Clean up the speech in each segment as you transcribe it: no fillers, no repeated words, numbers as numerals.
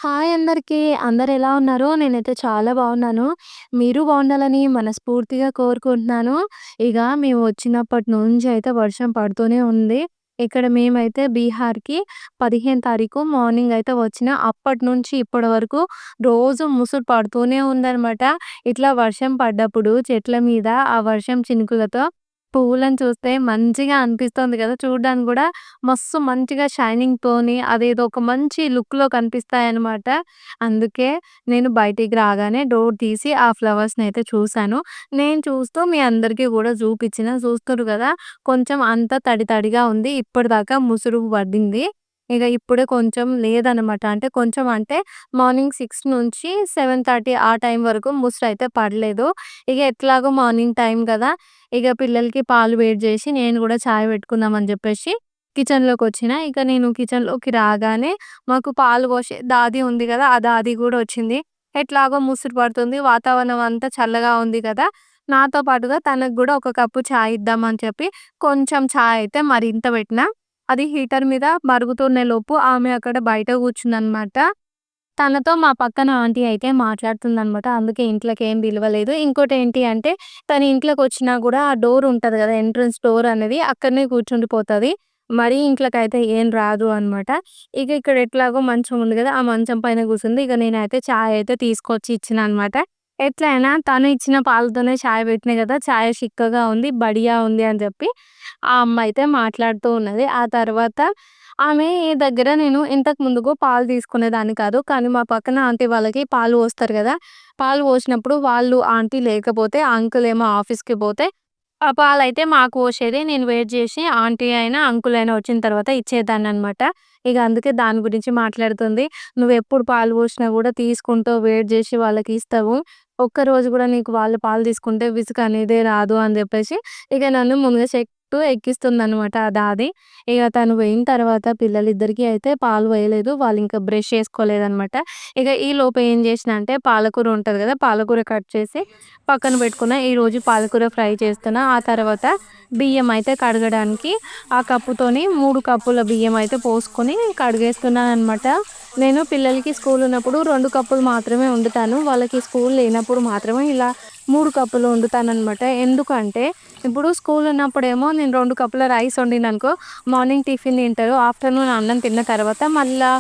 Hi అందరికీ. అందరెలా ఉన్నారు? నేనైతే చాలా బాగున్నాను. మీరు బాగుండాలని మనస్ఫూర్తిగా కోరుకుంటున్నాను. ఇక మేము వచ్చినప్పటి నుంచి అయితే వర్షం పడుతూనే ఉంది. ఇక్కడ మేమైతే బీహార్‌కి 15 తారీఖు మార్నింగ్ అయితే వచ్చిన. అప్పటినుంచి ఇప్పటి వరకు రోజు ముసురు పడుతూనే ఉందనమాట. ఇట్లా వర్షం పడ్డప్పుడు చెట్ల మీద ఆ వర్షం చినుకులతో పువ్వులను చూస్తే మంచిగా అనిపిస్తుంది కదా! చూడ్డానికి గూడా మస్తు మంచిగా షైనింగ్‌తోని అదేదో ఒక మంచి లుక్‌లో కనిపిస్తాయన్నమాట. అందుకే నేను బయటికి రాగానే డోర్ తీసి ఆ ఫ్లవర్స్‌నయితే చూసాను. నేను చూస్తూ మీ అందరికీ గూడా చూపిచ్చిన. చూస్తుర్రు గదా! కొంచెం అంతా తడి తడిగా ఉంది. ఇప్పటిదాకా ముసురు పడింది. ఇగ ఇప్పుడే కొంచెం లేదనమాట. అంటే కొంచెం అంటే మార్నింగ్ 6 నుంచి 7:30 ఆ టైం వరకు ముసురయితే పడలేదు. ఇగ ఎట్లాగో మార్నింగ్ టైం గదా! ఇగ పిల్లలకి పాలు వేడి జేసి నేను గూడా చాయ్ పెట్టుకుందామని జెప్పేసి కిచెన్‌లోకొచ్చిన. ఇక నేను కిచెన్‌లోకి రాగానే మాకు పాలు పోసే దాది ఉంది గదా! ఆ దాది గూడా వచ్చింది. ఎట్లాగో ముసురు పడుతుంది. వాతావరణం అంతా చల్లగా ఉంది గదా! నాతో పాటుగా తనకు గూడా ఒక కప్పు చాయ్ ఇద్దామని చెప్పి కొంచెం చాయ్ అయితే మరింత పెట్టినా. అది హీటర్ మీద మరుగుతున్నే లోపు ఆమె అక్కడ బయట కూర్చుందనమాట. తనతో మా పక్కన ఆంటీ అయితే మాట్లాడుతుందనమాట. అందుకే ఇంట్లోకేం పిలవలేదు. ఇంకోటేంటి అంటే తను ఇంట్లోకొచ్చినా గూడా ఆ డోర్ ఉంటది గదా! ఎంట్రన్స్ డోర్ అనేది అక్కడనే కూర్చుండిపోతది. మరీ ఇంట్లోకైతే ఏం రాదు అనమాట. ఇక ఇక్కడ ఎట్లాగో మంచం ఉంది గదా! ఆ మంచం పైన కూర్చుంది. ఇక నేనైతే చాయ్ అయితే తీసుకొచ్చి ఇచ్చినా అనమాట. ఎట్లైనా తను ఇచ్చిన పాలతోనే చాయ్ పెట్టినా గదా! చాయ్ చిక్కగా ఉంది, బడియా ఉంది అని జెప్పి ఆ అమ్మ అయితే మాట్లాడుతూ ఉన్నది. ఆ తర్వాత ఆమె దగ్గర నేను ఇంతకు ముందుకు పాలు తీసుకునేదాన్ని కాదు. కానీ మా పక్కన ఆంటీ వాళ్ళకి పాలు పోస్తారు గదా! పాలు పోసినప్పుడు వాళ్ళు ఆంటీ లేకపోతే అంకుల్ ఏమో ఆఫీస్‌కి పోతే ఆ పాలైతే మాకు పోసేది. నేను వెయిట్ జేసి ఆంటీ అయినా, అంకుల్ అయినా వచ్చిన తర్వాత ఇచ్చేదాన్ననమాట. ఇగ అందుకే దాని గురించి మాట్లాడుతుంది. "నువ్వెప్పుడు పాలు పోసినా గూడా తీసుకుంటావు, వెయిట్ జేసి వాళ్ళకి ఇస్తావు. ఒక్కరోజు గూడా నీకు వాళ్ళు పాలు తీసుకుంటే విసుగనేదే రాదు" అని జెప్పేసి ఇగ నన్ను ముందుగా చెప్తూ ఎక్కిస్తుందనమాట ఆ దాది. ఇగ తను పోయిన తర్వాత పిల్లలిద్దరికీ అయితే పాలు పోయలేదు. వాళ్ళింకా బ్రష్ చేసుకోలేదనమాట. ఇగ ఈలోపు ఏం జేసినా అంటే పాలకూర ఉంటది గదా! పాలకూర కట్ చేసి పక్కన పెట్టుకున్న. ఈరోజు పాలకూర ఫ్రై చేస్తున్నా. ఆ తర్వాత బియ్యం అయితే కడగడానికి ఆ కప్పుతోని 3 కప్పుల బియ్యం అయితే పోసుకొని కడిగేస్తున్నాననమాట. నేను పిల్లలకి స్కూల్ ఉన్నప్పుడు 2 కప్పులు మాత్రమే వండుతాను. వాళ్ళకి స్కూల్ లేనప్పుడు మాత్రమే ఇలా 3 కప్పులు వండుతాననమాట. ఎందుకంటే ఇప్పుడు స్కూల్ ఉన్నప్పుడేమో నేను 2 కప్పుల రైస్ వండిననుకో మార్నింగ్ టిఫిన్ తింటారు. ఆఫ్టర్‌నూన్ అన్నం తిన్న తర్వాత మళ్ళా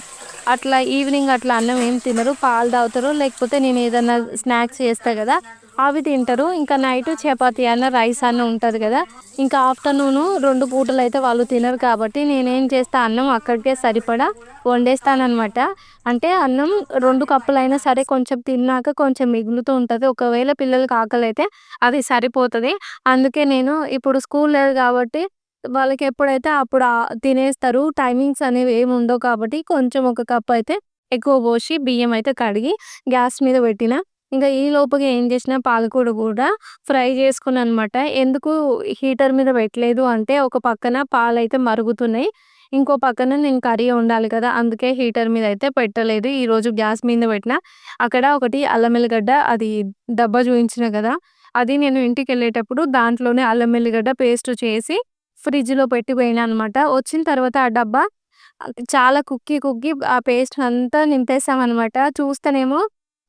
అట్లా ఈవినింగ్ అట్లా అన్నం ఏం తినరు. పాలు తాగుతారు. లేకపోతే నేనేదన్నా స్నాక్స్ చేస్తా గదా! అవి తింటరు. ఇంకా నైటు చపాతీ అన్న, రైస్ అన్న ఉంటది గదా! ఇంకా ఆఫ్టర్‌నూను 2 పూటలైతే వాళ్ళు తినరు కాబట్టి నేనేం చేస్తా అన్నం అక్కడికే సరిపడా వండేస్తాననమాట. అంటే అన్నం 2 కప్పులైనా సరే కొంచెం తిన్నాక కొంచెం మిగులుతూ ఉంటది. ఒకవేళ పిల్లలకి ఆకలైతే అది సరిపోతది. అందుకే నేను ఇప్పుడు స్కూల్ లేదు గాబట్టి వాళ్ళకెప్పుడైతే అప్పుడు తినేస్తారు. టైమింగ్స్ అనేవి ఏమి ఉండవు కాబట్టి కొంచెం ఒక కప్ అయితే ఎక్కువ పోసి బియ్యం అయితే కడిగి గ్యాస్ మీద పెట్టిన. ఇంక ఈ లోపుగా ఏం చేసినా పాలకూర గూడా ఫ్రై చేసుకున్నాననమాట. ఎందుకు హీటర్ మీద పెట్టలేదు అంటే ఒక పక్కన పాలైతే మరుగుతున్నాయి. ఇంకో పక్కన నేను కర్రీ వండాలి కదా! అందుకే హీటర్ మీద అయితే పెట్టలేదు. ఈరోజు గ్యాస్ మీద పెట్టినా. అక్కడ ఒకటి అల్లం ఎల్లిగడ్డ అది డబ్బా చూయించిన గదా! అది నేను ఇంటికెళ్ళేటప్పుడు దాంట్లోనే అల్లం ఎల్లిగడ్డ పేస్ట్ చేసి ఫ్రిడ్జ్‌లో పెట్టి పోయినా అనమాట. వచ్చిన తర్వాత ఆ డబ్బా చాలా కుక్కి కుక్కి ఆ పేస్ట్ అంతా నింపేసామనమాట. చూస్తేనేమో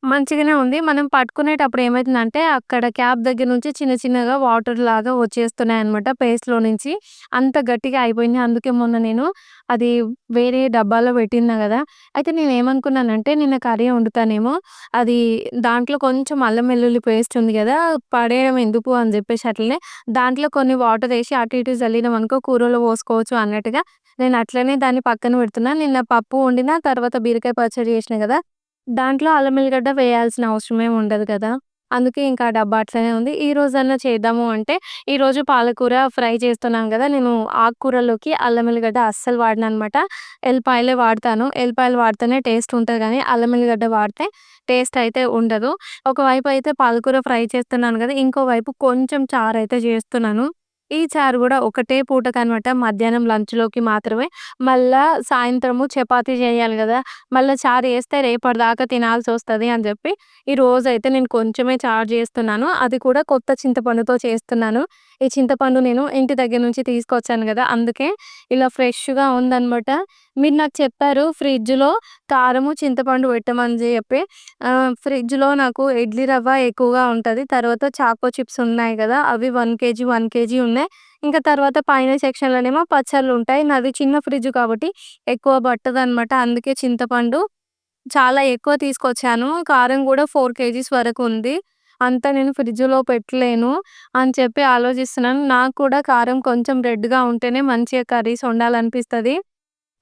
మంచిగానే ఉంది. మనం పట్టుకునేటప్పుడు ఏమైతుందంటే అక్కడ క్యాప్ దగ్గర నుంచి చిన్న చిన్నగా వాటర్‌లాగా వచ్చేస్తున్నాయన్నమాట పేస్ట్‌లో నుంచి. అంత గట్టిగా అయిపోయింది. అందుకే మొన్న నేను అది వేరే డబ్బాలో పెట్టినా గదా! అయితే నేనేమనుకున్నానంటే నిన్న కర్రీ వండుతానేమో అది దాంట్లో కొంచెం అల్లం వెల్లుల్లి పేస్ట్ ఉంది గదా! పడేయడం ఎందుకు అని జెప్పేసి అట్లనే దాంట్లో కొన్ని వాటరేసి అటు ఇటు జల్లినామనుకో కూరలో పోసుకోవచ్చు అన్నట్టుగా నేను అట్లనే దాన్ని పక్కన పెడుతున్నా. నిన్న పప్పు వండిన, తర్వాత బీరకాయ పచ్చడి చేసినా గదా! దాంట్లో అల్లం ఎల్లిగడ్డ వేయాల్సిన అవసరమేమి ఉండదు కదా! అందుకే ఇంకా ఆ డబ్బా అట్లనే ఉంది. ఈ రోజన్నా చేద్దాము అంటే, ఈరోజు పాలకూర ఫ్రై చేస్తున్నాను గదా! నేను ఆకుకూరలోకి అల్లం ఎల్లిగడ్డ అస్సలు వాడననమాట. ఎల్లిపాయలే వాడతాను. ఎల్లిపాయలు వాడితేనే టేస్ట్ ఉంటది గానీ, అల్లం ఎల్లిగడ్డ వాడితే టేస్ట్ అయితే ఉండదు. ఒకవైపు అయితే పాలకూర ఫ్రై చేస్తున్నాను గదా! ఇంకోవైపు కొంచెం చారైతే చేస్తున్నాను. ఈ చారు గూడా ఒకటే పూటకనమాట. మధ్యాహ్నం లంచ్‌లోకి మాత్రమే. మళ్ళా సాయంత్రము చపాతీ జేయాలి గదా! మళ్ళా చారు జేస్తే రేపటిదాకా తినాల్సొస్తది అని జెప్పి, ఈ రోజైతే నేను కొంచెమే చారు జేస్తున్నాను. అది కూడా కొత్త చింతపండుతో చేస్తున్నాను. ఈ చింతపండు నేను ఇంటి దగ్గర నుంచి తీసుకొచ్చాను గదా! అందుకే ఇలా ఫ్రెష్‌గా ఉందనమాట. మీరు నాకు చెప్పారు ఫ్రిడ్జ్‌లో కారము, చింతపండు పెట్టమని జెప్పి. ఫ్రిడ్జ్‌లో నాకు ఇడ్లీ రవ్వ ఎక్కువగా ఉంటది. తర్వాత చాకో చిప్స్ ఉన్నాయి గదా! అవి 1 కేజీ, 1 కేజీ ఉన్నాయి. ఇంకా తర్వాత పైన సెక్షన్‌లోనేమో పచ్చళ్ళుంటాయి. నాది చిన్న ఫ్రిడ్జ్ కాబట్టి ఎక్కువ పట్టదనమాట. అందుకే చింతపండు చాలా ఎక్కువ తీసుకొచ్చాను. కారం గూడా 4 కేజీస్ వరకు ఉంది. అంతా నేను ఫ్రిడ్జ్‌లో పెట్టలేను అని చెప్పి ఆలోచిస్తున్నాను. నాకు కూడా కారం కొంచెం రెడ్‌గా ఉంటేనే మంచిగా కర్రీస్ వండాలనిపిస్తది.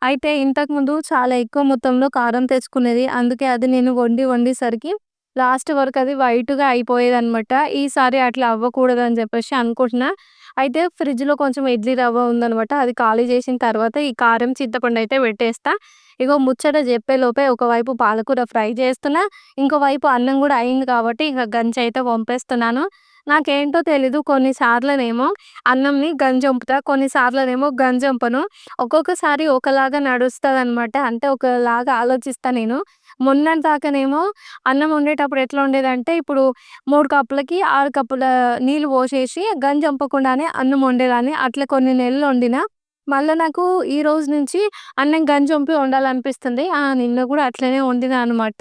అయితే ఇంతకుముందు చాలా ఎక్కువ మొత్తంలో కారం తెచ్చుకునేది. అందుకే అది నేను వండేసరికి లాస్ట్ వరకు అది వైట్‌గా అయిపోయేదనమాట. ఈసారి అట్లా అవ్వకూడదని జెప్పేసి అనుకుంటున్నా. అయితే ఫ్రిడ్జ్‌లో కొంచెం ఇడ్లీ రవ్వ ఉందనమాట. అది ఖాళీ జేసిన తర్వాత ఈ కారం, చింతపండయితే పెట్టేస్తా. ఇగో ముచ్చట జెప్పేలోపే ఒకవైపు పాలకూర ఫ్రై జేస్తున్నా. ఇంకో వైపు అన్నం గూడా అయింది కాబట్టి ఇక గంజయితే వంపేస్తున్నాను. నాకేంటో తెలీదు కొన్ని సార్లనేమో అన్నంని గంజొంపుతా. కొన్ని సార్లనేమో గంజొంపను. ఒక్కొక్కసారి ఒకలాగా నడుస్తదనమాట. అంటే ఒకలాగా ఆలోచిస్తా నేను. మొన్నటి దాకానేమో అన్నం వండేటప్పుడు ఎట్లా వండేదంటే, ఇప్పుడు 3 కప్పులకి 6 కప్పుల నీళ్ళు పోసేసి గంజొంపకుండానే అన్నం వండేదాన్ని. అట్లా కొన్ని నెలలు వండినా. మళ్ళా నాకు ఈ రోజు నుంచి అన్నం గంజొంపి వండాలనిపిస్తుంది. నిన్న గూడా అట్లనే వండినా అనమాట.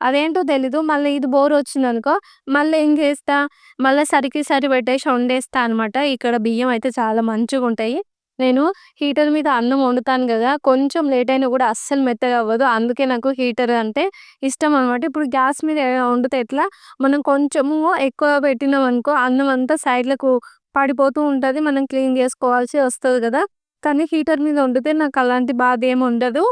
అదేంటో తెలీదు. మళ్ళీ ఇది బోరొచ్చిందనుకో, మళ్ళీ ఏం చేస్తా, మళ్ళా సరికి పెట్టేసి వండేస్తా అనమాట. ఇక్కడ బియ్యం అయితే చాలా మంచిగుంటాయి. నేను హీటర్ మీద అన్నం వండుతాను గదా! కొంచెం లేట్ అయినా గూడా అస్సలు మెత్తగా అవ్వదు. అందుకే నాకు హీటర్ అంటే ఇష్టమనమాట. ఇప్పుడు గ్యాస్ మీద వండితే ఎట్లా, మనం కొంచెము ఎక్కువ పెట్టినామనుకో అన్నం అంతా సైడ్‌లకు పడిపోతూ ఉంటది. మనం క్లీన్ జేసుకోవాల్సి వస్తది గదా! కానీ హీటర్ మీద వండితే నాకు అలాంటి బాధ ఏమి ఉండదు.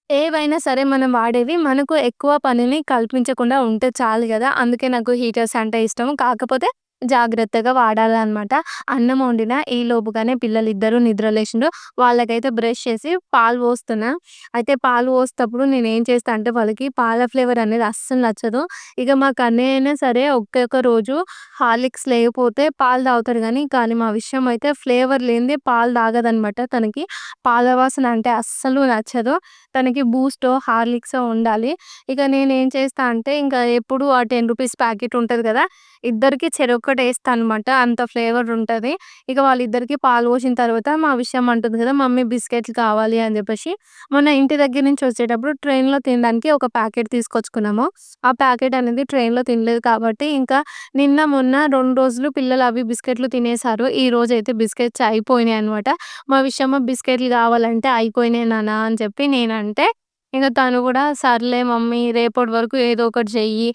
ఏవైనా సరే మనం వాడేవి మనకు ఎక్కువ పనిని కల్పించకుండా ఉంటే చాలు గదా! అందుకే నాకు హీటర్స్ అంటే ఇష్టం. కాకపోతే జాగ్రత్తగా వాడాలనమాట. అన్నం వండినా ఈలోపుగానే పిల్లలిద్దరూ నిద్రలేషిండ్రు. వాళ్ళకైతే బ్రష్ చేసి పాలు పోస్తున్నా. అయితే పాలు పోసేటప్పుడు నేనేం చేస్తా అంటే వాళ్ళకి పాల ఫ్లేవర్ అనేది అస్సలు నచ్చదు. ఇక మా కన్నయ్య అయినా సరే ఒక్కొక్క రోజు హార్లిక్స్ లేకపోతే పాలు తాగుతాడు కానీ మా విషయం అయితే ఫ్లేవర్ లేనిదే పాలు తాగదనమాట. తనకి పాల వాసన అంటే అస్సలు నచ్చదు. తనకి బూస్టో, హార్లిక్సో ఉండాలి. ఇక నేనేం చేస్తా అంటే ఇంకా ఎప్పుడు ఆ రూ. 10 ప్యాకెట్ ఉంటది కదా! ఇద్దరికీ చెరొక్కటేస్తా అనమాట. అంత ఫ్లేవర్ ఉంటది. ఇక వాళ్ళిద్దరికీ పాలు పోసిన తర్వాత మా విషయం అంటుంది కదా! మమ్మీ బిస్కెట్‌లు కావాలి అని చెప్పేసి మొన్న ఇంటి దగ్గర నుంచి వచ్చేటప్పుడు ట్రైన్‌లో తినడానికి ఒక ప్యాకెట్ తీసుకొచ్చుకున్నాము. ఆ ప్యాకెట్ అనేది ట్రైన్‌లో తినలేదు కాబట్టి ఇంకా నిన్న, మొన్న 2 రోజులు పిల్లలు అవి బిస్కెట్‌లు తినేసారు. ఈరోజైతే బిస్కెట్స్ అయిపోయినాయనమాట. మా విషయమ్మ బిస్కెట్‌లు కావాలంటే అయిపోయినాయి నాన్న అని చెప్పి నేనంటే, ఇంక తను గూడా సర్లే మమ్మీ రేపటి వరకు ఏదో ఒకటి చెయ్యి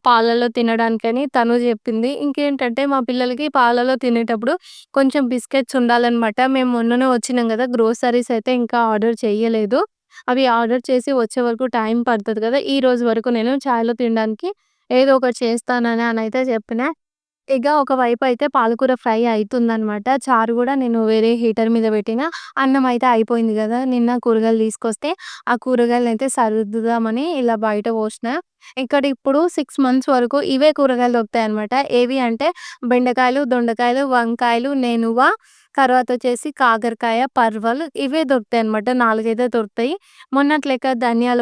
పాలల్లో తినడానికని తను జెప్పింది. ఇంకేంటంటే మా పిల్లలకి పాలలో తినేటప్పుడు కొంచెం బిస్కెట్స్ ఉండాలనమాట. మేము మొన్ననే వచ్చినాం గదా! గ్రోసరీస్ అయితే ఇంకా ఆర్డర్ చెయ్యలేదు. అవి ఆర్డర్ చేసి వచ్చే వరకు టైం పడతది గదా! ఈ రోజు వరకు నేను చాయ్‌లో తినడానికి ఏదో ఒకటి చేస్తానని అనయితే చెప్పినా. ఇక ఒకవైపయితే పాలకూర ఫ్రై అయితుందనమాట. చారు గూడా నేను వేరే హీటర్ మీద పెట్టినా. అన్నమయితే అయిపోయింది గదా! నిన్న కూరగాయలు తీసుకొస్తే, ఆ కూరగాయలనైతే సర్దుదామని ఇలా బయట పోషిన. ఇక్కడ ఇప్పుడు 6 మంత్స్ వరకు ఇవే కూరగాయలు దొరుకుతాయనమాట. ఏవి అంటే బెండకాయలు, దొండకాయలు, వంకాయలు, నెనువ, తర్వాతొచ్చేసి కాకరకాయ, పర్వలు ఇవే దొరుకుతాయనమాట. 4 అయితే దొరుకుతాయి. మొన్నటి లెక్క ధనియా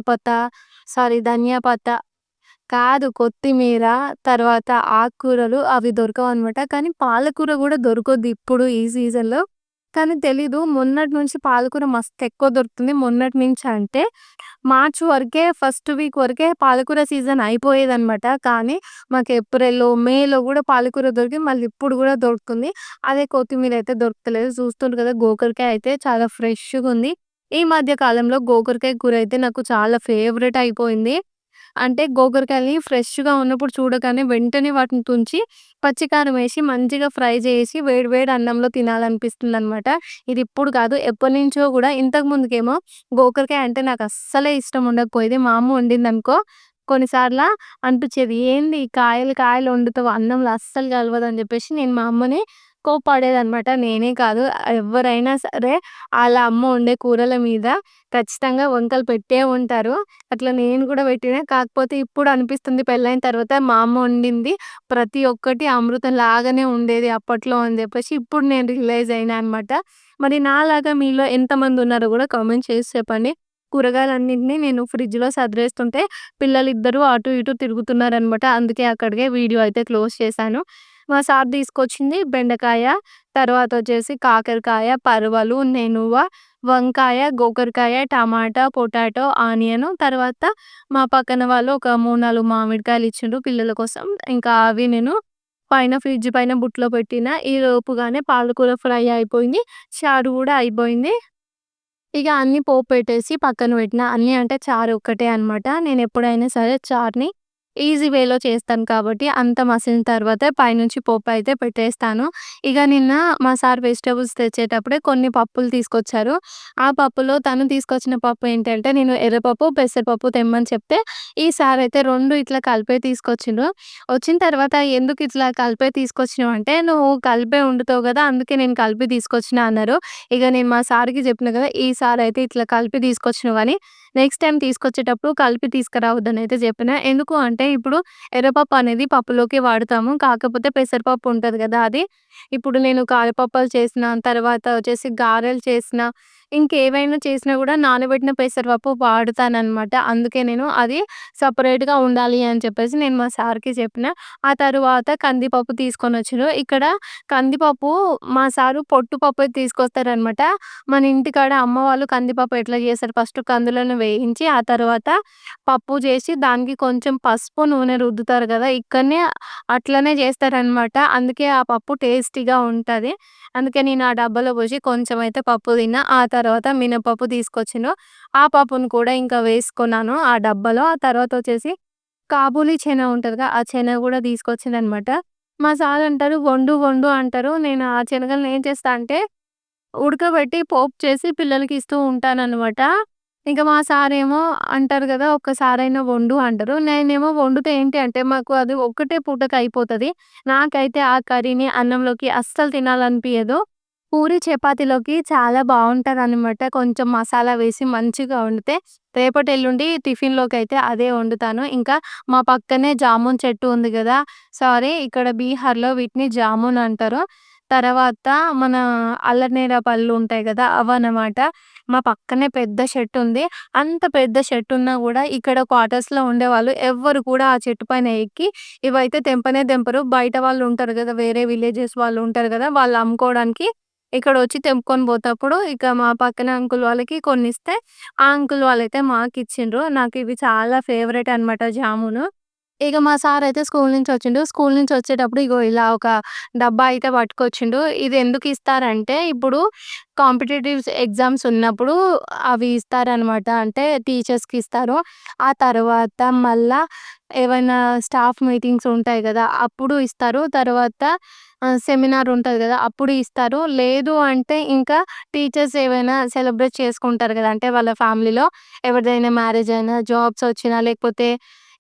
పత్తా కాదు. కొత్తిమీర, తర్వాత ఆకుకూరలు అవి దొరకవనమాట. కానీ పాలకూర గూడా దొరకద్దు ఇప్పుడు ఈ సీజన్‌లో. కానీ తెలీదు మొన్నటి నుంచి పాలకూర మస్తెక్కువ దొరుకుతుంది. మొన్నటి నుంచి అంటే మార్చ్ వరకే ఫస్ట్ వీక్ వరకే పాలకూర సీజన్ అయిపోయేదనమాట. కానీ మాకు ఏప్రిల్‌లో, మేలో గూడా పాలకూర దొరికింది. మళ్ళీ ఇప్పుడు గూడా దొరుకుతుంది. అదే కొత్తిమీర అయితే దొరుకుతలేదు. చూస్తుండ్రు కదా! గోకరకాయ అయితే చాలా ఫ్రెష్‌గుంది. ఈ మధ్య కాలంలో గోకరకాయ కూర అయితే నాకు చాలా ఫేవరెట్ అయిపోయింది. అంటే గోకరకాయలని ఫ్రెష్‌గా ఉన్నప్పుడు చూడగానే వెంటనే వాటిని తుంచి పచ్చికారమేసి మంచిగా ఫ్రై చేసి వేడి వేడి అన్నంలో తినాలనిపిస్తుందనమాట. ఇది ఇప్పుడు కాదు ఎప్పటినుంచో గూడా ఇంతకు ముందుకేమో గోకరకాయ అంటే నాకు అస్సలే ఇష్టం ఉండకపోయేది. మా అమ్మ వండిందనుకో కొన్నిసార్ల అనిపిచ్చేది. ఏంది కాయలు కాయలు వండుతావు అన్నంలో అస్సలు కలవదని జెప్పేసి నేను మా అమ్మని కోప్పడేదనమాట. నేనే కాదు ఎవ్వరైనా సరే ఆళ్ళ అమ్మ వండే కూరల మీద ఖచ్చితంగా వంకలు పెట్టే ఉంటారు. అట్లా నేను కూడా పెట్టినా. కాకపోతే ఇప్పుడు అనిపిస్తుంది పెళ్ళైన తర్వాత మా అమ్మ వండింది ప్రతి ఒక్కటి అమృతం లాగానే ఉండేది అప్పట్లో అని చెప్పేసి ఇప్పుడు నేను రియలైజ్ అయినా అనమాట. మరి నాలాగా మీలో ఎంతమందున్నారో గూడా కామెంట్ చేసి చెప్పండి. కూరగాయలన్నిటిని నేను ఫ్రిడ్జ్‌లో సదిరేస్తుంటే పిల్లలిద్దరూ అటు ఇటు తిరుగుతున్నారనమాట. అందుకే అక్కడికే వీడియో అయితే క్లోజ్ చేశాను. మా సార్ తీసుకొచ్చింది బెండకాయ, తర్వాతొచ్చేసి కాకరకాయ, పరవలు, నెనువ, వంకాయ, గోకరకాయ, టమాటా, పొటాటో, ఆనియను, తర్వాత మా పక్కన వాళ్ళు ఒక 3, 4 మామిడికాయలిచ్చిండ్రు పిల్లల కోసం. ఇంకా అవి నేను పైన ఫ్రిడ్జ్ పైన బుట్టలో పెట్టిన. ఈ లోపుగానే పాలకూర ఫ్రై అయిపోయింది. చారు గూడా అయిపోయింది. ఇగ అన్నీ పోపు పెట్టేసి పక్కన పెట్టిన. అన్నీ అంటే చారు ఒక్కటే అనమాట. నేనెప్పుడైనా సరే చారుని ఈజీ వేలో చేస్తాను కాబట్టి అంత మసిలిన తర్వాత పైనుంచి పోపయితే పెట్టేస్తాను. ఇగ నిన్న మా సార్ వెజిటబుల్స్ తెచ్చేటప్పుడే కొన్ని పప్పులు తీసుకొచ్చారు. ఆ పప్పులో తను తీసుకొచ్చిన పప్పు ఏంటంటే నేను ఎర్రపప్పు, పెసరపప్పు తెమ్మని చెప్తే ఈ సారయితే 2 ఇట్లా కలిపే తీసుకొచ్చిండ్రు. వచ్చిన తర్వాత ఎందుకు ఇట్లా కలిపే తీసుకొచ్చినావు అంటే, "నువ్వు కలిపే వండుతావు గదా! అందుకే నేను కలిపి తీసుకొచ్చినా" అన్నారు. ఇగ నేను మా సార్‌కి చెప్పినా గదా! ఈసారయితే ఇట్లా కలిపి తీసుకొచ్చినావు గానీ, నెక్స్ట్ టైమ్ తీసుకొచ్చేటప్పుడు కలిపి తీసుకురావద్దనయితే చెప్పినా. ఎందుకు అంటే, ఇప్పుడు ఎర్రపప్పు అనేది పప్పులోకి వాడుతాము. కాకపోతే పెసరపప్పు ఉంటది గదా! అది ఇప్పుడు నేను కారపప్పాలు చేసినా, తర్వాత వచ్చేసి గారెలు చేసినా, ఇంకేవైనా చేసినా గూడా నానబెట్టిన పెసరపప్పు వాడుతాననమాట. అందుకే నేను అది సెపరేట్‌గా ఉండాలి అని చెప్పేసి నేను మా సార్‌కి చెప్పినా. ఆ తరువాత కందిపప్పు తీసుకొనొచ్చిర్రు. ఇక్కడ కందిపప్పు మా సారు పొట్టు పప్పే తీసుకొస్తారనమాట. మన ఇంటికాడ అమ్మ వాళ్ళు కందిపప్పు ఎట్లా చేస్తారు, ఫస్ట్ కందులను వేయించి, ఆ తర్వాత పప్పు చేసి దానికి కొంచెం పసుపు, నూనె రుద్దుతారు గదా! ఇక్కడనే అట్లనే చేస్తారనమాట. అందుకే ఆ పప్పు టేస్టీగా ఉంటది. అందుకే నేను ఆ డబ్బాలో పోసి కొంచెం అయితే పప్పు తిన్నా. ఆ తర్వాత మినపప్పు తీసుకొచ్చిండ్రు. ఆ పప్పును కూడా ఇంకా వేసుకున్నాను ఆ డబ్బాలో. ఆ తర్వాతొచ్చేసి కాబూలి చెన ఉంటదిగా, ఆ చెన గూడా తీసుకొచ్చిండనమాట. మా సార్ అంటారు, "వండు వండు" అంటారు. నేను ఆ శనగలను ఏం చేస్తా అంటే ఉడకబెట్టి పోపు చేసి పిల్లలకి ఇస్తూ ఉంటాననమాట. ఇంక మా సారేమో అంటారు గదా! "ఒక్కసారైనా వండు" అంటారు. నేనేమో వండితే ఏంటి అంటే మాకు అది ఒక్కటే పూటకయిపోతది. నాకైతే ఆ కర్రీని అన్నంలోకి అస్సలు తినాలనిపియదు. పూరి, చపాతీలోకి చాలా బావుంటదనమాట. కొంచెం మసాలా వేసి మంచిగా వండితే రేపటి, ఎల్లుండి టిఫిన్‌లోకైతే అదే వండుతాను. ఇంకా మా పక్కనే జామున్ చెట్టు ఉంది గదా! సారీ ఇక్కడ బీహార్‌లో వీటిని జామున్ అంటారు. తర్వాత మన అల్లనేర పళ్ళు ఉంటాయి గదా! అవన్నమాట. మా పక్కనే పెద్ద చెట్టుంది. అంత పెద్ద చెట్టున్నా గూడా ఇక్కడ క్వార్టర్స్‌లో ఉండేవాళ్ళు ఎవ్వరు కూడా ఆ చెట్టు పైన ఎక్కి ఇవైతే తెంపనే తెంపరు. బయట వాళ్ళుంటారు గదా! వేరే విలేజెస్ వాళ్ళు ఉంటారు గదా! వాళ్ళు అమ్ముకోవడానికి ఇక్కడొచ్చి తెంపుకొని పోతప్పుడు ఇక మా పక్కన అంకుల్ వాళ్ళకి కొన్నిస్తే, ఆ అంకుల్ వాళ్ళైతే మాకిచ్చిండ్రు. నాకివి చాలా ఫేవరెట్ అనమాట జామును. ఇగ మా సారయితే స్కూలు నుంచొచ్చిండు. స్కూలు నుంచొచ్చేటప్పుడు ఇగో ఇలా ఒక డబ్బా అయితే పట్టుకొచ్చిండు. ఇది ఎందుకిస్తారంటే, ఇప్పుడు కాంపిటీటివ్స్ ఎగ్జామ్స్ ఉన్నప్పుడు అవి ఇస్తారనమాట. అంటే టీచర్స్‌కి ఇస్తారు. ఆ తర్వాత మళ్ళా ఏవైనా స్టాఫ్ మీటింగ్స్ ఉంటాయి గదా! అప్పుడు ఇస్తారు. తర్వాత సెమినార్ ఉంటది గదా! అప్పుడు ఇస్తారు. లేదు అంటే ఇంకా టీచర్స్ ఏవైనా సెలబ్రేట్ చేసుకుంటారు గదా! అంటే వాళ్ళ ఫ్యామిలీలో ఎవరిదైనా మ్యారేజ్ అయినా, జాబ్స్ వచ్చినా, లేకపోతే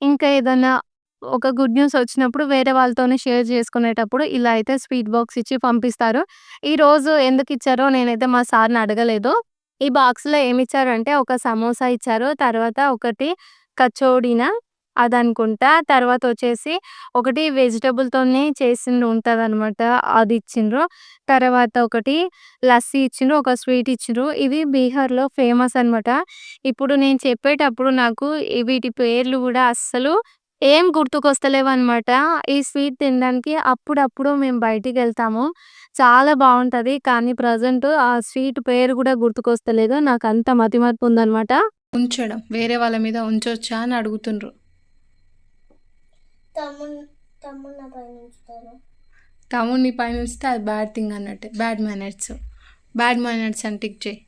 ఇంకా ఏదన్నా ఒక గుడ్ న్యూస్ వచ్చినప్పుడు వేరే వాళ్ళతోని షేర్ చేసుకునేటప్పుడు ఇలా అయితే స్వీట్ బాక్స్ ఇచ్చి పంపిస్తారు. ఈరోజు ఎందుకిచ్చారో నేనైతే మా సార్‌ని అడగలేదు. ఈ బాక్స్‌లో ఏమిచ్చారంటే ఒక సమోసా ఇచ్చారు. తర్వాత ఒకటి కచోడీనా అదనుకుంటా. తర్వాతొచ్చేసి ఒకటి వెజిటబుల్‌తోని చేసింది ఉంటదనమాట. అది ఇచ్చిండ్రు. తర్వాత ఒకటి లస్సీ ఇచ్చిండ్రు. ఒక స్వీట్ ఇచ్చిండ్రు. ఇవి బీహార్‌లో ఫేమస్ అనమాట. ఇప్పుడు నేను చెప్పేటప్పుడు నాకు వీటి పేర్లు గూడా అస్సలు ఏం గుర్తుకొస్తలేవనమాట. ఈ స్వీట్ తినడానికి అప్పుడప్పుడు మేము బయటికెళ్తాము. చాలా బావుంటది. కానీ ప్రెజెంట్ ఆ స్వీట్ పేరు గూడా గుర్తుకొస్తలేదు. నాకంత మతిమరుపుందనమాట. ఉంచడం వేరే వాళ్ళ మీద ఉంచొచ్చా అని అడుగుతుండ్రు. తమ్మున్ తమ్ముడు నా పైన ఉంచుతారు. తమ్ముడు నీ పైన ఉంచితే అది బ్యాడ్ థింగ్ అన్నట్టే. Bad manners. బ్యాడ్ మేనర్స్ అని టిక్ చేయి.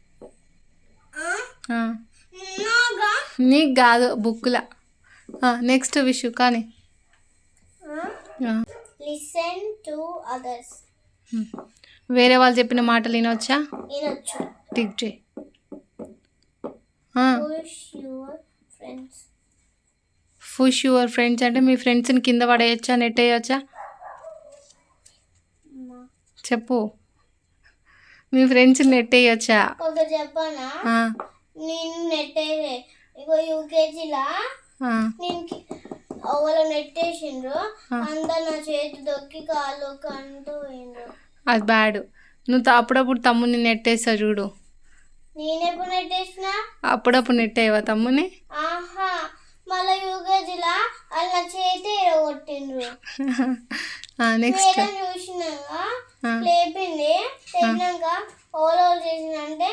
నాగా నీకు కాదు బుక్‌ల. నెక్స్ట్ విష్ కానీ. Listen to others. వేరే వాళ్ళు చెప్పిన మాటలు వినొచ్చా? వినొచ్చు. టిక్ చేయి. Push your friends. Push your friends అంటే మీ ఫ్రెండ్స్‌ని కింద పడేయొచ్చా? నెట్టేయొచ్చా? చెప్పు. మీ ఫ్రెండ్స్ నెట్టేయొచ్చా? ఒకటి చెప్పనా, ఆ, నేను నెట్టేసే ఇగో యూకేజీలా ఆ, నేను వాళ్ళు నెట్టేసిండ్రు, అందరు నా చేతి దొక్కి కాళ్ళు కంటూ పోయిండ్రు. అది బ్యాడ్. నువ్వు అప్పుడప్పుడు తమ్ముని నెట్టేస్తా చూడు. నేనెప్పుడు నెట్టేసిన? అప్పుడప్పుడు నెట్టేవా తమ్ముని? ఆహా, మళ్ళీ యూకేజీలా వాళ్ళు నా చేతి ఎరగొట్టిండ్రు. నెక్స్ట్. మేడం చూసినాక లేపింది, లేపినాక ఓలో చేసిందంటే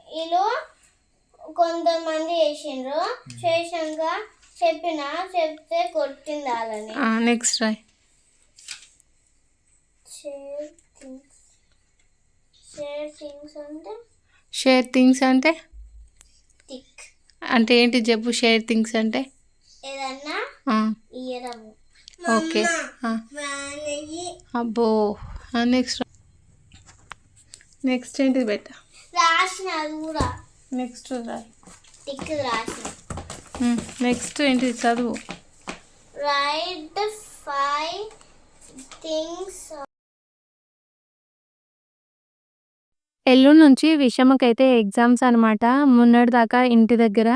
వీళ్ళు కొంతమంది చేసిండ్రు. చేసినాక చెప్తే కొట్టింది వాళ్ళని. నెక్స్ట్ రాయ్. షేర్ థింగ్స్ అంటే షేర్ థింగ్స్ అంటే టిక్, అంటే ఏంటి చెప్పు. షేర్ థింగ్స్ అంటే ఏదన్నా ఇయ్యడము. ఓకే. అబ్బో. నెక్స్ట్. నెక్స్ట్ ఏంటిది బెట్ట? రాసిన అది కూడా నెక్స్ట్ రాయ్. టిక్ రాసిన. నెక్స్ట్ ఏంటిది చదువు. Right 5 things. ఎల్లుండి నుంచి విషమకైతే ఎగ్జామ్స్ అనమాట. మొన్నటిదాకా ఇంటి దగ్గర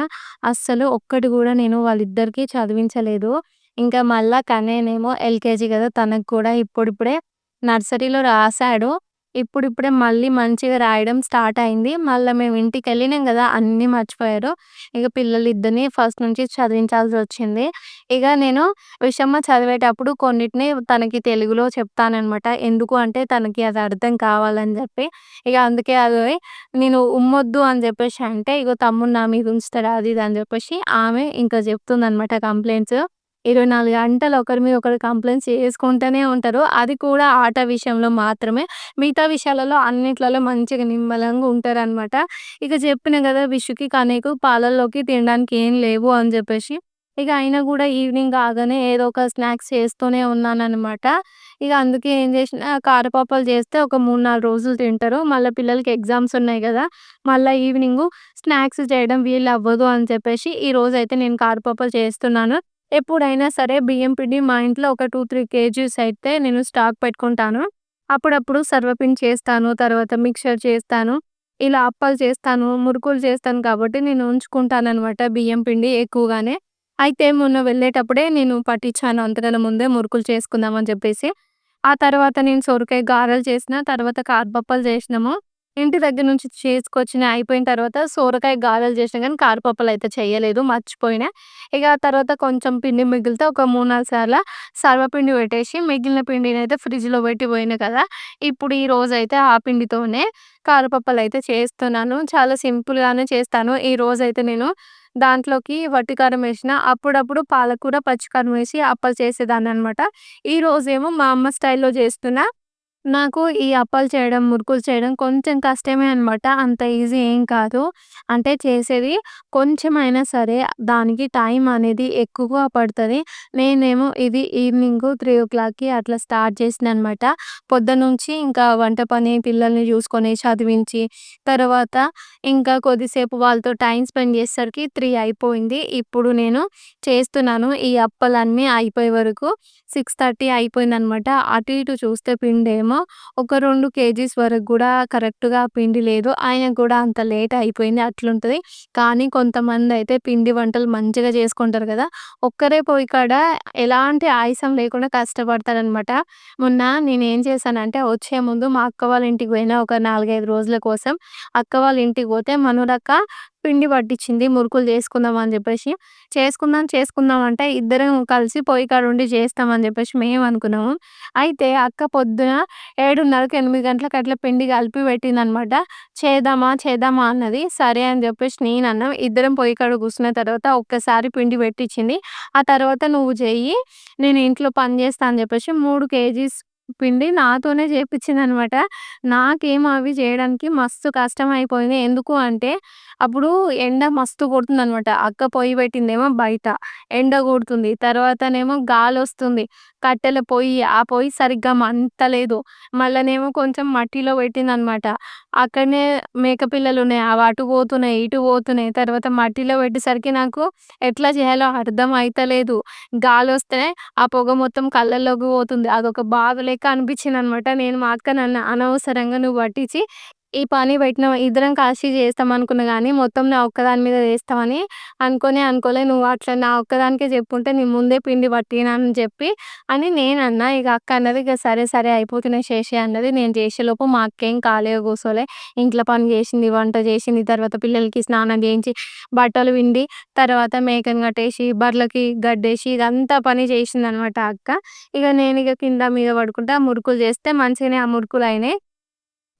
అస్సలు ఒక్కటి గూడా నేను వాళ్ళిద్దరికీ చదివించలేదు. ఇంకా మళ్ళా కన్నయ్యనేమో ఎల్‌కేజీ గదా! తనకు కూడా ఇప్పుడిప్పుడే నర్సరీలో రాసాడు. ఇప్పుడిప్పుడే మళ్ళీ మంచిగా రాయడం స్టార్ట్ అయింది. మళ్ళా మేము ఇంటికెళ్ళినాం గదా! అన్నీ మర్చిపోయారు. ఇక పిల్లలిద్దరిని ఫస్ట్ నుంచి చదివించాల్సొచ్చింది. ఇక నేను విషమ చదివేటప్పుడు కొన్నిటిని తనకి తెలుగులో చెప్తాననమాట. ఎందుకు అంటే తనకి అది అర్థం కావాలని జెప్పి. ఇక అందుకే అది నేను ఉమ్మొద్దు అని జెప్పేసి అంటే, ఇగో తమ్ముడు నా మీద ఉంచుతాడు అది ఇది అని జెప్పేసి ఆమె ఇంకా జెప్తుందనమాట కంప్లెయింట్స్. 24 గంటలు ఒకరి మీద ఒకరు కంప్లెయింట్స్ చేసుకుంటూనే ఉంటారు. అది కూడా ఆట విషయంలో మాత్రమే. మిగతా విషయాలలో అన్నిట్లలో మంచిగా నిమ్మలంగా ఉంటారనమాట. ఇక చెప్పినా గదా! విషుకి, కన్నయ్యకు పాలల్లోకి తినడానికి ఏం లేవు అని జెప్పేసి. ఇక అయినా గూడా ఈవినింగ్ కాగానే ఏదో ఒక స్నాక్స్ చేస్తూనే ఉన్నాననమాట. ఇక అందుకే ఏం జేసినా కారపప్పులు చేస్తే ఒక 3, 4 రోజులు తింటారు. మళ్ళా పిల్లలకి ఎగ్జామ్స్ ఉన్నాయి గదా! మళ్ళా ఈవినింగు స్నాక్స్ చేయడం వీలవ్వదు అని చెప్పేసి ఈరోజైతే నేను కారపప్పులు చేస్తున్నాను. ఎప్పుడైనా సరే బియ్యం పిండి మా ఇంట్లో ఒక 2, 3 కేజీస్ అయితే నేను స్టాక్ పెట్టుకుంటాను. అప్పుడప్పుడు సర్వపిండి చేస్తాను. తర్వాత మిక్స్చర్ చేస్తాను. ఇలా అప్పాలు చేస్తాను, మురుకులు చేస్తాను కాబట్టి నేను ఉంచుకుంటాననమాట బియ్యం పిండి ఎక్కువగానే. అయితే మొన్న వెళ్ళేటప్పుడే నేను పట్టించాను అంతకన్నా ముందే మురుకులు చేసుకుందాం అని చెప్పేసి. ఆ తర్వాత నేను సొరకాయ గారెలు చేసిన, తర్వాత కారపప్పులు చేసినాము. ఇంటి దగ్గర నుంచి చేసుకొచ్చినయి అయిపోయిన తర్వాత సోరకాయ గారెలు చేసినా గానీ కారపప్పులయితే చేయలేదు. మర్చిపోయినా. ఇక ఆ తర్వాత కొంచెం పిండి మిగిలితే ఒక 3, 4 సార్ల సర్వపిండి పెట్టేసి మిగిలిన పిండినైతే ఫ్రిడ్జ్‌లో పెట్టి పోయినా కదా! ఇప్పుడు ఈ రోజైతే ఆ పిండితోనే కారపప్పులయితే చేస్తున్నాను. చాలా సింపుల్‌గానే చేస్తాను. ఈ రోజైతే నేను దాంట్లోకి వట్టి కారం ఏసిన. అప్పుడప్పుడు పాలకూర, పచ్చికారం వేసి అప్పాలు చేసేదాన్ననమాట. ఈరోజేమో మా అమ్మ స్టైల్‌లో చేస్తున్నా. నాకు ఈ అప్పాలు చేయడం, మురుకులు చేయడం కొంచెం కష్టమే అనమాట. అంత ఈజీ ఏం కాదు. అంటే చేసేది కొంచెమైనా సరే దానికి టైం అనేది ఎక్కువగా పడతది. నేనేమో ఇది ఈవినింగు 3:00కి అట్లా స్టార్ట్ చేసిననమాట. పొద్దున్నుంచి ఇంకా వంట పని, పిల్లల్ని చూసుకొని, చదివించి, తర్వాత ఇంకా కొద్దిసేపు వాళ్ళతో టైమ్ స్పెండ్ చేసేసరికి 3 అయిపోయింది. ఇప్పుడు నేను చేస్తున్నాను. ఈ అప్పాలన్నీ అయిపోయే వరకు 6:30 అయిపోయిందనమాట. అటు ఇటు చూస్తే పిండేమో ఒక 2 కేజీస్ వరకు గూడా కరెక్ట్‌గా పిండి లేదు. అయినా కూడా అంత లేట్ అయిపోయింది అట్లుంటది. కానీ కొంతమందయితే పిండి వంటలు మంచిగా చేసుకుంటారు గదా! ఒక్కరే పొయ్యి కాడ ఎలాంటి ఆయాసం లేకుండా కష్టపడతారనమాట. మొన్న నేనేం చేశానంటే వచ్చే ముందు మా అక్క వాళ్ళ ఇంటికి పోయినా ఒక 4, 5 రోజుల కోసం. అక్క వాళ్ళ ఇంటికి పోతే మనురక్క పిండి పట్టిచ్చింది మురుకులు చేసుకుందాం అని జెప్పేసి. చేసుకుందాం అంటే ఇద్దరం కలిసి పొయ్యి కాడ ఉండి చేస్తాం అని జెప్పేసి మేమనుకున్నాము. అయితే అక్క పొద్దున 7:30కి, 8 గంటలకు అట్లా పిండి కలిపి పెట్టిందనమాట. చేద్దామా అన్నది. సరే అని జెప్పేసి నేనన్నా. ఇద్దరం పొయ్యి కాడ కూర్చున్న తర్వాత ఒక్కసారి పిండి పెట్టిచ్చింది. ఆ తర్వాత నువ్వు చెయ్యి, నేను ఇంట్లో పని చేస్తా అని జెప్పేసి 3 కేజీస్ పిండి నాతోనే చేపిచ్చిందనమాట. నాకేమో అవి చేయడానికి మస్తు కష్టమైపోయింది. ఎందుకు అంటే అప్పుడు ఎండ మస్తు కొడుతుందనమాట. అక్క పొయ్యి పెట్టిందేమో బయట. ఎండ కొడుతుంది. తర్వాతనేమో గాలొస్తుంది. కట్టెల పొయ్యి. ఆ పొయ్యి సరిగ్గా మంటలేదు. మళ్ళనేమో కొంచెం మట్టిలో పెట్టిందనమాట. అక్కడనే మేకపిల్లలున్నాయి. అవి అటు పోతున్నాయి, ఇటు పోతున్నాయి. తర్వాత మట్టిలో పెట్టేసరికి నాకు ఎట్లా చేయాలో అర్థం అయితలేదు. గాలొస్తే ఆ పొగ మొత్తం కళ్ళల్లోకి పోతుంది. అదొక బాధ లెక్క అనిపించిందనమాట. నేను మా అక్కనన్నా, "అనవసరంగా నువ్వు పట్టించి ఈ పని పెట్టినావు. ఇద్దరం కలిసి చేస్తాం అనుకున్నా గానీ, మొత్తం నా ఒక్కదాని మీద వేస్తావని అనుకోలే. నువ్వు అట్లా నా ఒక్కదానికే చెప్పుంటే నేను ముందే పిండి పట్టినా" అని చెప్పి అని నేనన్నా. ఇక అక్క అన్నది, "ఇక సరే, సరే అయిపోతున్నాయి చేసేయి" అన్నది. నేను చేసేలోపు మా అక్కేం ఖాళీగా కూర్చోలే. ఇంట్లో పని చేసింది, వంట చేసింది, తర్వాత పిల్లలకి స్నానం చేయించి, బట్టలు పిండి, తర్వాత మేకని కట్టేసి, బర్రెలకి గడ్డేసి ఇదంతా పని చేసిందనమాట అక్క. ఇక నేనిగ కింద మీద పడుకుంటా మురుకులు చేస్తే మంచిగానే ఆ మురుకులయినాయి.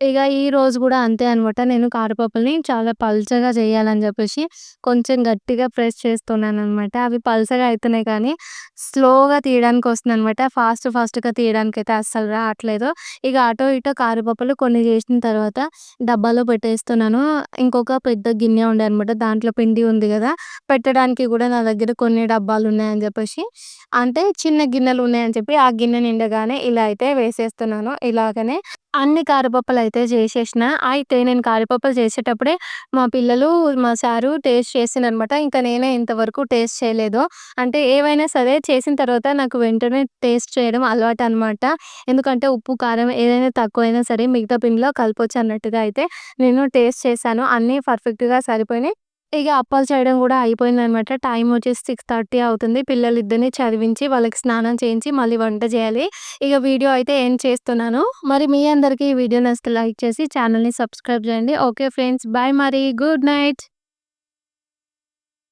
ఇగ ఈ రోజు గూడా అంతే అనమాట. నేను కారపప్పుల్ని చాలా పల్చగా చేయాలని జెప్పేసి కొంచెం గట్టిగా ప్రెస్ చేస్తున్నాననమాట. అవి పల్చగా అయితున్నాయి కానీ స్లోగా తీయడానికొస్తుందనమాట. ఫాస్ట్‌గా తీయడానికైతే అస్సలు రావట్లేదు. ఇగ అటో ఇటో కారపప్పులు కొన్ని చేసిన తర్వాత డబ్బాలో పెట్టేస్తున్నాను. ఇంకొక పెద్ద గిన్నె ఉండే అనమాట. దాంట్లో పిండి ఉంది గదా! పెట్టడానికి గూడా నా దగ్గర కొన్ని డబ్బాలున్నాయని జెప్పేసి అంటే చిన్న గిన్నెలున్నాయని చెప్పి ఆ గిన్నె నిండగానే ఇలా అయితే వేసేస్తున్నాను. ఇలాగనే అన్ని కారపప్పులయితే చేసేసిన. అయితే నేను కారపప్పులు చేసేటప్పుడే మా పిల్లలు, మా సారు టేస్ట్ చేసిండ్రనమాట. ఇంకా నేనే ఇంతవరకు టేస్ట్ చేయలేదు. అంటే ఏవైనా సరే చేసిన తర్వాత నాకు వెంటనే టేస్ట్ చేయడం అలవాటనమాట. ఎందుకంటే ఉప్పు, కారం ఏదైనా తక్కువైనా సరే మిగతా పిండిలో కలపొచ్చు అన్నట్టుగా అయితే నేను టేస్ట్ చేశాను. అన్నీ పర్ఫెక్ట్‌గా సరిపోయినాయి. ఇగ అప్పాలు చేయడం గూడా అయిపోయిందనమాట. టైం వచ్చేసి 6:30 అవుతుంది. పిల్లలిద్దరిని చదివించి, వాళ్ళకి స్నానం చేయించి, మళ్ళీ వంట చేయాలి. ఇగ వీడియో అయితే ఎండ్ చేస్తున్నాను. మరి మీ అందరికీ ఈ వీడియో నచ్చితే లైక్ చేసి ఛానల్‌ని సబ్స్క్రైబ్ చేయండి. Okay friends. బాయ్ మరి. Good night.